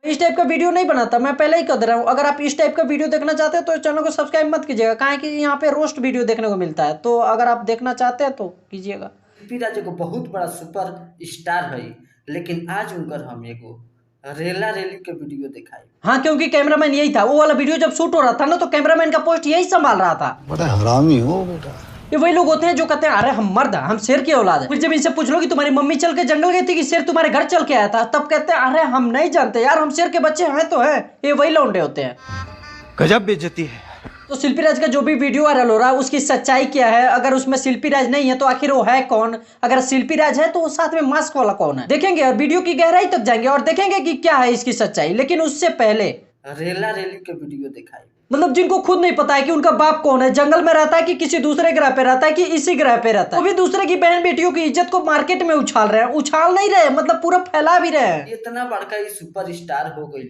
इस टाइप का वीडियो नहीं बनाता, मैं पहले ही कह दे रहा हूँ। अगर आप इस टाइप का वीडियो देखना चाहते हैं तो चैनल को सब्सक्राइब मत कीजिएगा, काहे कि यहाँ पे रोस्ट वीडियो देखने को मिलता है। तो अगर आप देखना चाहते हैं तो कीजिएगा। पृथ्वीराज एगो बहुत बड़ा सुपर स्टार है, लेकिन आज उनकर हम एगो रेला रेली के वीडियो दिखाई। हाँ, क्योंकि कैमरामैन यही था। वो वाला वीडियो जब शूट हो रहा था ना, तो कैमरामैन का पोस्ट यही संभाल रहा था। बड़ा हरामी हो बेटा। ये वही लोग होते हैं जो कहते हैं अरे हम मर्द हैं, हम शेर की औलाद है। फिर जब इनसे पूछ लो कि तुम्हारी मम्मी चल के जंगल गई थी कि शेर तुम्हारे घर चल के आया था, तब कहते हैं अरे हम नहीं जानते यार, हम शेर के बच्चे हैं तो है। ये वही लौंडे होते हैं। गजब बेइज्जती है। तो शिल्पी राज का जो भी वीडियो वायरल हो रहा है उसकी सच्चाई क्या है? अगर उसमें शिल्पी राज नहीं है तो आखिर वो है कौन? अगर शिल्पी राज है तो वो साथ में मास्क वाला कौन है? देखेंगे और वीडियो की गहराई तक जाएंगे और देखेंगे कि क्या है इसकी सच्चाई। लेकिन उससे पहले रेला रेली के वीडियो दिखाई। मतलब जिनको खुद नहीं पता है कि उनका बाप कौन है, जंगल में रहता है कि किसी दूसरे ग्रह पे रहता है कि इसी ग्रह पे रहता है, वो भी दूसरे की बहन बेटियों की इज्जत को मार्केट में उछाल रहे हैं। उछाल नहीं रहे, मतलब पूरा फैला भी रहे हैं। इतना बड़का ये सुपर स्टार हो गई,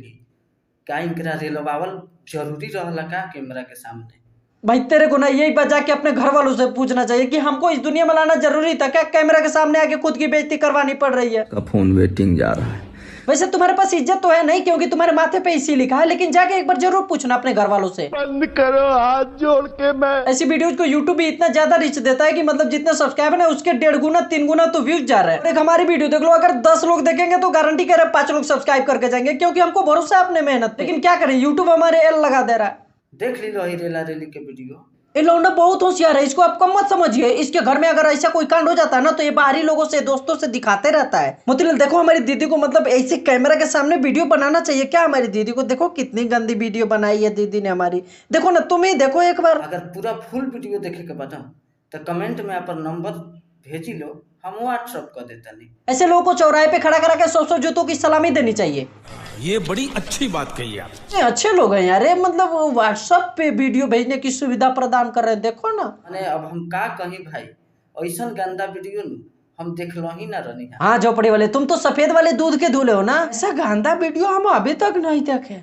का इनकरा रेलवावल जरूरी रहला का कैमरा के सामने? भाई तेरे को ना यही बजा के अपने घर वालों से पूछना चाहिए कि हमको इस दुनिया में लाना जरूरी था क्या? कैमरा के सामने आके खुद की बेइज्जती करवानी पड़ रही है। का फोन वेटिंग जा रहा है। वैसे तुम्हारे पास इज्जत तो है नहीं, क्योंकि तुम्हारे माथे पे इसी लिखा है, लेकिन जाके एक बार जरूर पूछना अपने घर वालों से। बंद करो हाथ जोड़ के। मैं ऐसी वीडियोज को यूट्यूब भी इतना ज्यादा रीच देता है कि मतलब जितने सब्सक्राइबर है उसके 1.5 गुना 3 गुना तो व्यूज जा रहे हैं। एक हमारी वीडियो देख लो, अगर 10 लोग देखेंगे तो गारंटी कह रहे 5 लोग सब्सक्राइब करके जाएंगे, क्योंकि हमको भरोसा है अपने मेहनत पे। लेकिन क्या करें, यूट्यूब हमारे एल लगा दे रहा है। देख ली लो रेला रेली के वीडियो। ये लौंडा बहुत होशियार है, इसको आप कम मत समझिए। इसके घर में अगर ऐसा कोई कांड हो जाता है ना तो ये बाहरी लोगों से, दोस्तों से दिखाते रहता है। मतलब देखो हमारी दीदी को, मतलब ऐसे कैमरा के सामने वीडियो बनाना चाहिए क्या? हमारी दीदी को देखो कितनी गंदी वीडियो बनाई है दीदी ने हमारी। देखो ना, तुम ही देखो एक बार। अगर पूरा फुल वीडियो देखे के बाद तो कमेंट में अपन नंबर भेजी लो, हम व्हाट्सअप कर देता नहीं। ऐसे लोगों को चौराहे पे खड़ा करा के 100 जूतों की सलामी देनी चाहिए। ये बड़ी अच्छी बात कही आप। ये अच्छे लोग हैं यार, ये मतलब व्हाट्सएप पे वीडियो भेजने की सुविधा प्रदान कर रहे हैं, देखो ना। अरे अब हम का कहीं भाई, ऐसा गंदा वीडियो हम देख लो ही ना रही। हाँ झोपड़ी वाले, तुम तो सफेद वाले दूध के धुले हो ना। ऐसा गंदा वीडियो हम अभी तक नहीं देखे।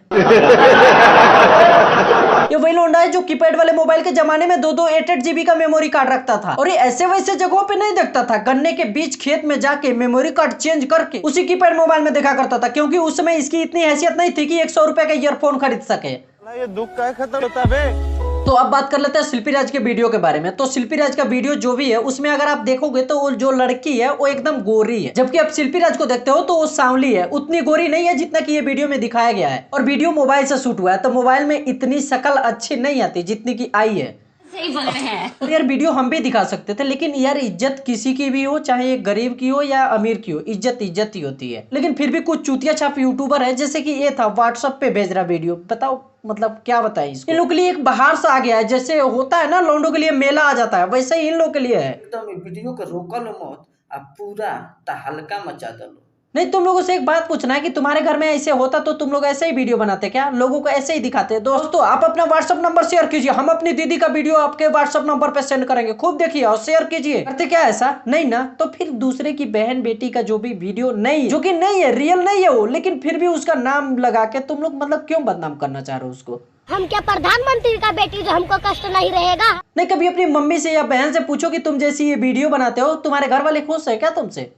ये वही लौंडा है जो कीपैड वाले मोबाइल के जमाने में 2-2 8-8 GB का मेमोरी कार्ड रखता था, और ये ऐसे वैसे जगहों पे नहीं देखता था। गन्ने के बीच खेत में जाके मेमोरी कार्ड चेंज करके उसी कीपैड मोबाइल में देखा करता था, क्योंकि उस समय इसकी इतनी हैसियत नहीं थी कि 100 रुपए का ईयरफोन खरीद सके। ये दुख का खत्म होता है। तो अब बात कर लेते हैं शिल्पी राज के वीडियो के बारे में। तो शिल्पी राज का वीडियो जो भी है उसमें अगर आप देखोगे तो वो जो लड़की है वो एकदम गोरी है, जबकि आप शिल्पी राज को देखते हो तो वो सांवली है। उतनी गोरी नहीं है जितना कि ये वीडियो में दिखाया गया है। और वीडियो मोबाइल से शूट हुआ है तो मोबाइल में इतनी शक्ल अच्छी नहीं आती जितनी की आई है। सही बोल रहे हैं। तो यार वीडियो हम भी दिखा सकते थे, लेकिन यार इज्जत किसी की भी हो, चाहे एक गरीब की हो या अमीर की हो, इज्जत इज्जत ही होती है। लेकिन फिर भी कुछ चूतिया छाप यूट्यूबर है, जैसे कि ये था व्हाट्सएप पे भेज रहा वीडियो। बताओ मतलब क्या बताएं इसको। इन लोग के लिए एक बाहर से आ गया है, जैसे होता है ना लौंडों के लिए मेला आ जाता है, वैसे ही इन लोग के लिए है। एकदम वीडियो के रोकल मत, अब पूरा तहलका मचा दलो। नहीं, तुम लोगों से एक बात पूछना है कि तुम्हारे घर में ऐसे होता तो तुम लोग ऐसे ही वीडियो बनाते क्या? लोगों को ऐसे ही दिखाते? दोस्तों आप अपना व्हाट्सएप नंबर शेयर कीजिए, हम अपनी दीदी का वीडियो आपके व्हाट्सएप नंबर पे सेंड करेंगे, खूब देखिए और शेयर कीजिए। करते क्या ऐसा नहीं ना? तो फिर दूसरे की बहन बेटी का जो भी वीडियो नहीं, जो कि नहीं है, रियल नहीं है वो, लेकिन फिर भी उसका नाम लगा के तुम लोग मतलब क्यों बदनाम करना चाह रहे हो उसको? हम क्या प्रधानमंत्री का बेटी जो हमको कष्ट नहीं रहेगा? नहीं, कभी अपनी मम्मी से या बहन से पूछो कि तुम जैसी ये वीडियो बनाते हो तुम्हारे घर वाले खुश है क्या तुमसे?